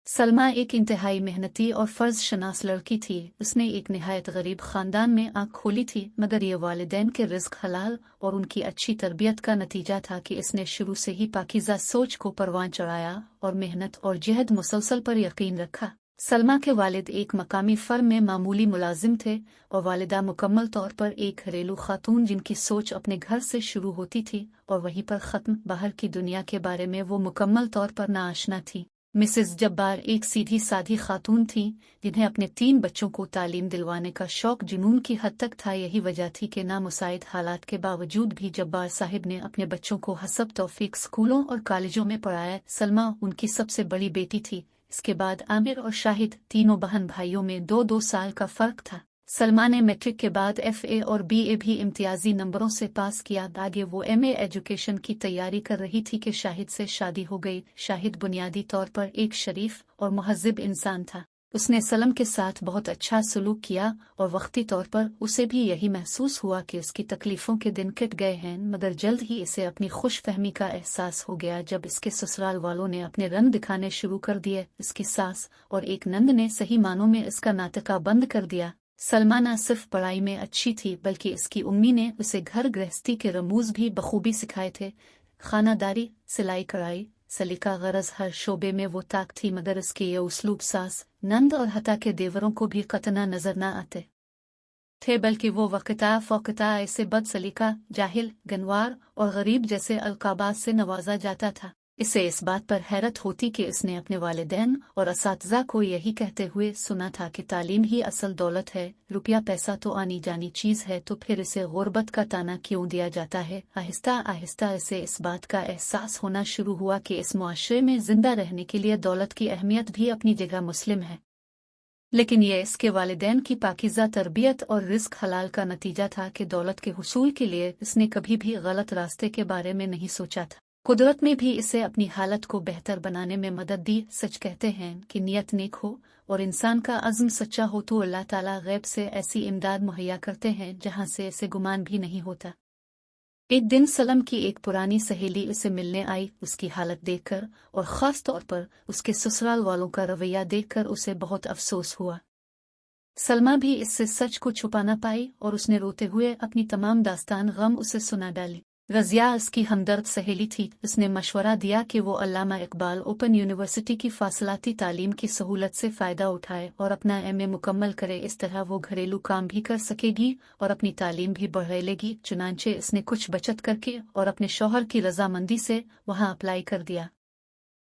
सलमा एक इंतहाई मेहनती और फ़र्ज़ शनास लड़की थी। उसने एक निहायत गरीब ख़ानदान में आँख खोली थी, मगर ये वालिदैन के रिज़्क़ हलाल और उनकी अच्छी तरबियत का नतीजा था कि इसने शुरू से ही पाकीज़ा सोच को परवान चढ़ाया और मेहनत और जहद मुसलसल पर यकीन रखा। सलमा के वालिद एक मकामी फ़र्म में मामूली मुलाजिम थे और वालिदा मुकम्मल तौर पर एक घरेलू खातून जिनकी सोच अपने घर से शुरू होती थी और वहीं पर ख़त्म। बाहर की दुनिया के बारे में वो मुकम्मल तौर पर नाआशना थी। मिसेस जब्बार एक सीधी सादी खातून थीं जिन्हें अपने 3 बच्चों को तालीम दिलवाने का शौक जुनून की हद तक था। यही वजह थी कि नामुसाइद हालात के बावजूद भी जब्बार साहिब ने अपने बच्चों को हसब तौफीक स्कूलों और कॉलेजों में पढ़ाया। सलमा उनकी सबसे बड़ी बेटी थी। इसके बाद आमिर और शाहिद, तीनों बहन भाइयों में 2-2 साल का फ़र्क था। सलमा ने मैट्रिक के बाद FA और BA भी इम्तियाजी नंबरों से पास किया। आगे वो MA एजुकेशन की तैयारी कर रही थी कि शाहिद से शादी हो गई। शाहिद बुनियादी तौर पर एक शरीफ और मुहज़्ज़िब इंसान था। उसने सलम के साथ बहुत अच्छा सलूक किया और वक्ती तौर पर उसे भी यही महसूस हुआ कि उसकी तकलीफ़ों के दिन कट गए हैं, मगर जल्द ही इसे अपनी खुशफहमी का एहसास हो गया जब इसके ससुराल वालों ने अपने रंग दिखाने शुरू कर दिए। इसकी सास और एक नंद ने सही मानों में इसका नाटका बंद कर दिया। सलमा न सिर्फ पढ़ाई में अच्छी थी बल्कि इसकी उम्मी ने उसे घर गृहस्थी के रमूज भी बखूबी सिखाए थे। खानादारी, सिलाई कढ़ाई, सलीका गरज हर शोबे में वो ताक थी, मगर इसके ये उसलूब सास, नंद और हता के देवरों को भी कतना नजर न आते थे, बल्कि वो वक़्ता फ़ौक़ता ऐसे बद सलीका, जाहिल, गनवार और गरीब जैसे अलक़ाबात से नवाजा जाता था। इसे इस बात पर हैरत होती कि इसने अपने वालिदैन और असातिज़ा को यही कहते हुए सुना था कि तालीम ही असल दौलत है, रुपया पैसा तो आनी जानी चीज़ है, तो फिर इसे गुर्बत का ताना क्यों दिया जाता है। आहिस्ता आहिस्ता इसे इस बात का एहसास होना शुरू हुआ कि इस मुआशरे में जिंदा रहने के लिए दौलत की अहमियत भी अपनी जगह मुस्लिम है, लेकिन यह इसके वालिदैन की पाकीज़ा तरबियत और रिज़्क़ हलाल का नतीजा था कि दौलत के हुसूल के लिए इसने कभी भी गलत रास्ते के बारे में नहीं सोचा था। कुदरत में भी इसे अपनी हालत को बेहतर बनाने में मदद दी। सच कहते हैं कि नियत नेक हो और इंसान का अज़्म सच्चा हो तो अल्लाह ताला गैब से ऐसी इमदाद मुहैया करते हैं जहां से इसे गुमान भी नहीं होता। एक दिन सलम की एक पुरानी सहेली उसे मिलने आई। उसकी हालत देखकर और ख़ास तौर पर उसके ससुराल वालों का रवैया देखकर उसे बहुत अफसोस हुआ। सलमा भी इससे सच को छुपा न पाई और उसने रोते हुए अपनी तमाम दास्तान गम उसे सुना डाली। रज़िया उसकी हमदर्द सहेली थी। उसने मशवरा दिया कि वो अल्लामा इकबाल ओपन यूनिवर्सिटी की फासलाती तालीम की सहूलत से फ़ायदा उठाए और अपना MA मुकम्मल करे। इस तरह वो घरेलू काम भी कर सकेगी और अपनी तालीम भी बढ़ा लेगी। चुनांचे इसने कुछ बचत करके और अपने शौहर की रजामंदी से वहाँ अप्लाई कर दिया।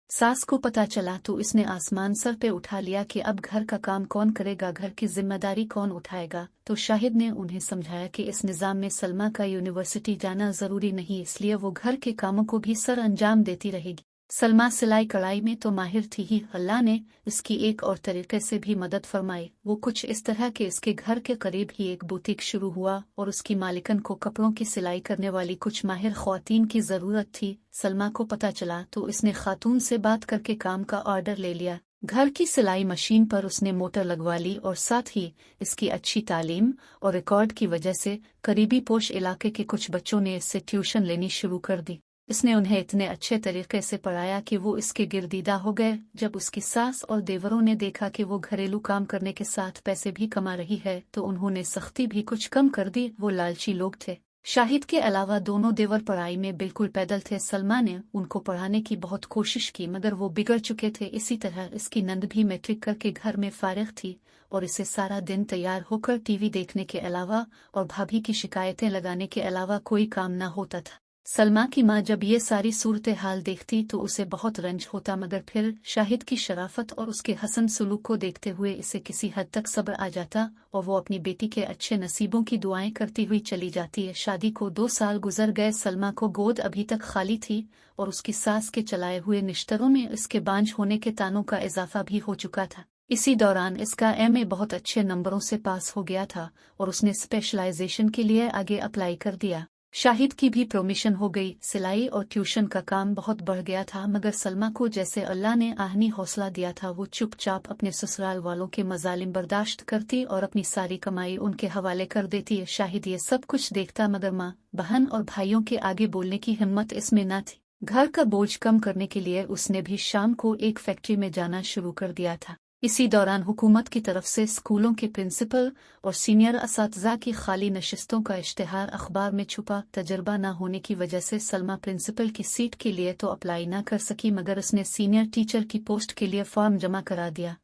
सास को पता चला तो इसने आसमान सर पे उठा लिया कि अब घर का काम कौन करेगा, घर की जिम्मेदारी कौन उठाएगा। तो शाहिद ने उन्हें समझाया कि इस निज़ाम में सलमा का यूनिवर्सिटी जाना ज़रूरी नहीं, इसलिए वो घर के कामों को भी सर अंजाम देती रहेगी। सलमा सिलाई कढ़ाई में तो माहिर थी ही, अल्लाह ने इसकी एक और तरीके से भी मदद फरमाई। वो कुछ इस तरह के इसके घर के करीब ही एक बुटीक शुरू हुआ और उसकी मालिकन को कपड़ों की सिलाई करने वाली कुछ माहिर ख्वातीन की ज़रूरत थी। सलमा को पता चला तो इसने खातून से बात करके काम का ऑर्डर ले लिया। घर की सिलाई मशीन पर उसने मोटर लगवा ली और साथ ही इसकी अच्छी तालीम और रिकॉर्ड की वजह से करीबी पोश इलाके के कुछ बच्चों ने इससे ट्यूशन लेनी शुरू कर दी। इसने उन्हें इतने अच्छे तरीके से पढ़ाया कि वो इसके गिरदीदा हो गए। जब उसकी सास और देवरों ने देखा कि वो घरेलू काम करने के साथ पैसे भी कमा रही है तो उन्होंने सख्ती भी कुछ कम कर दी। वो लालची लोग थे। शाहिद के अलावा दोनों देवर पढ़ाई में बिल्कुल पैदल थे। सलमा ने उनको पढ़ाने की बहुत कोशिश की मगर वो बिगड़ चुके थे। इसी तरह इसकी नंद भी मैट्रिक करके घर में फारिग थी और इसे सारा दिन तैयार होकर TV देखने के अलावा और भाभी की शिकायतें लगाने के अलावा कोई काम न होता था। सलमा की माँ जब ये सारी सूरत हाल देखती तो उसे बहुत रंज होता, मगर फिर शाहिद की शराफत और उसके हसन सलूक को देखते हुए इसे किसी हद तक सब्र आ जाता और वो अपनी बेटी के अच्छे नसीबों की दुआएं करती हुई चली जाती है। शादी को 2 साल गुजर गए। सलमा को गोद अभी तक खाली थी और उसकी सास के चलाए हुए निश्तरों में इसके बांझ होने के तानों का इजाफा भी हो चुका था। इसी दौरान इसका MA बहुत अच्छे नंबरों से पास हो गया था और उसने स्पेशलाइजेशन के लिए आगे अप्लाई कर दिया। शाहिद की भी प्रमोशन हो गई। सिलाई और ट्यूशन का काम बहुत बढ़ गया था, मगर सलमा को जैसे अल्लाह ने आहनी हौसला दिया था वो चुपचाप अपने ससुराल वालों के मजालिम बर्दाश्त करती और अपनी सारी कमाई उनके हवाले कर देती। शाहिद ये सब कुछ देखता मगर माँ, बहन और भाइयों के आगे बोलने की हिम्मत इसमें न थी। घर का बोझ कम करने के लिए उसने भी शाम को एक फैक्ट्री में जाना शुरू कर दिया था। इसी दौरान हुकूमत की तरफ से स्कूलों के प्रिंसिपल और सीनियर असातिज़ा की खाली नशिस्तों का इश्तिहार अखबार में छुपा। तजर्बा न होने की वजह से सलमा प्रिंसिपल की सीट के लिए तो अप्लाई न कर सकी, मगर उसने सीनियर टीचर की पोस्ट के लिए फॉर्म जमा करा दिया।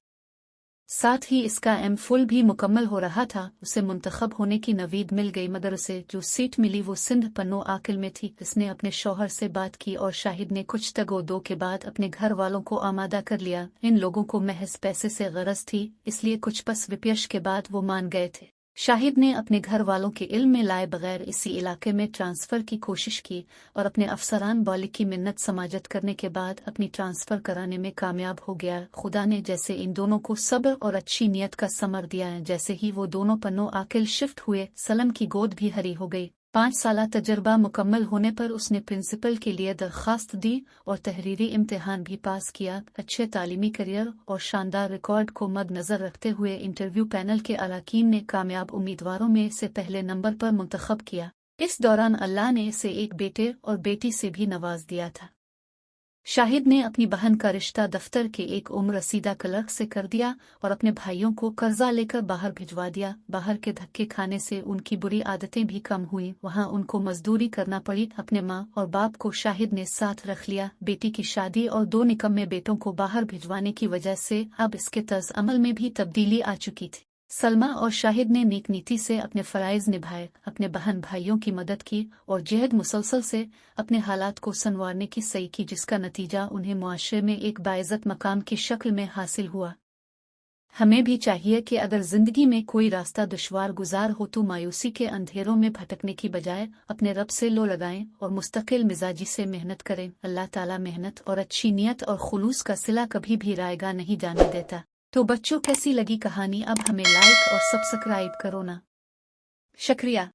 साथ ही इसका एम.फिल भी मुकम्मल हो रहा था। उसे मुंतखब होने की नवीद मिल गई, मगर उसे जो सीट मिली वो सिंध पन्नो आकिल में थी। इसने अपने शौहर से बात की और शाहिद ने कुछ तगोदो के बाद अपने घर वालों को आमादा कर लिया। इन लोगों को महज पैसे से गरज थी, इसलिए कुछ पस विपयश के बाद वो मान गए थे। शाहिद ने अपने घर वालों के इल्म में लाए बगैर इसी इलाके में ट्रांसफ़र की कोशिश की और अपने अफसरान बौली की मिन्नत समाजत करने के बाद अपनी ट्रांसफ़र कराने में कामयाब हो गया। खुदा ने जैसे इन दोनों को सब्र और अच्छी नीयत का समर दिया है। जैसे ही वो दोनों पन्नो आकिल शिफ्ट हुए, सलम की गोद भी हरी हो गई। 5 साला तजर्बा मुकम्मल होने पर उसने प्रिंसिपल के लिए दरख्वास्त दी और तहरीरी इम्तिहान भी पास किया। अच्छे तालीमी करियर और शानदार रिकॉर्ड को मद्देनजर रखते हुए इंटरव्यू पैनल के अरकान ने कामयाब उम्मीदवारों में से पहले नंबर पर मुंतखब किया। इस दौरान अल्लाह ने इसे एक बेटे और बेटी से भी नवाज दिया था। शाहिद ने अपनी बहन का रिश्ता दफ्तर के एक उम्र रसीदा क्लर्क से कर दिया और अपने भाइयों को कर्जा लेकर बाहर भिजवा दिया। बाहर के धक्के खाने से उनकी बुरी आदतें भी कम हुई, वहां उनको मजदूरी करना पड़ी। अपने माँ और बाप को शाहिद ने साथ रख लिया। बेटी की शादी और 2 निकम्मे बेटों को बाहर भिजवाने की वजह से अब इसके तर्ज अमल में भी तब्दीली आ चुकी थी। सलमा और शाहिद ने नेक नीति से अपने फ़राइज़ निभाए, अपने बहन भाइयों की मदद की और जहद मुसलसल से अपने हालात को संवारने की सही की, जिसका नतीजा उन्हें मुआशरे में एक बाइज़्ज़त मकाम की शक्ल में हासिल हुआ। हमें भी चाहिए कि अगर ज़िंदगी में कोई रास्ता दुश्वार गुजार हो तो मायूसी के अंधेरों में भटकने की बजाय अपने रब से लो लगाएं और मुस्तकिल मिजाजी से मेहनत करें। अल्लाह ताला मेहनत और अच्छी नीयत और खुलूस का सिला कभी भी रायगा नहीं जाने देता। तो बच्चों, कैसी लगी कहानी? अब हमें लाइक और सब्सक्राइब करो ना। शुक्रिया।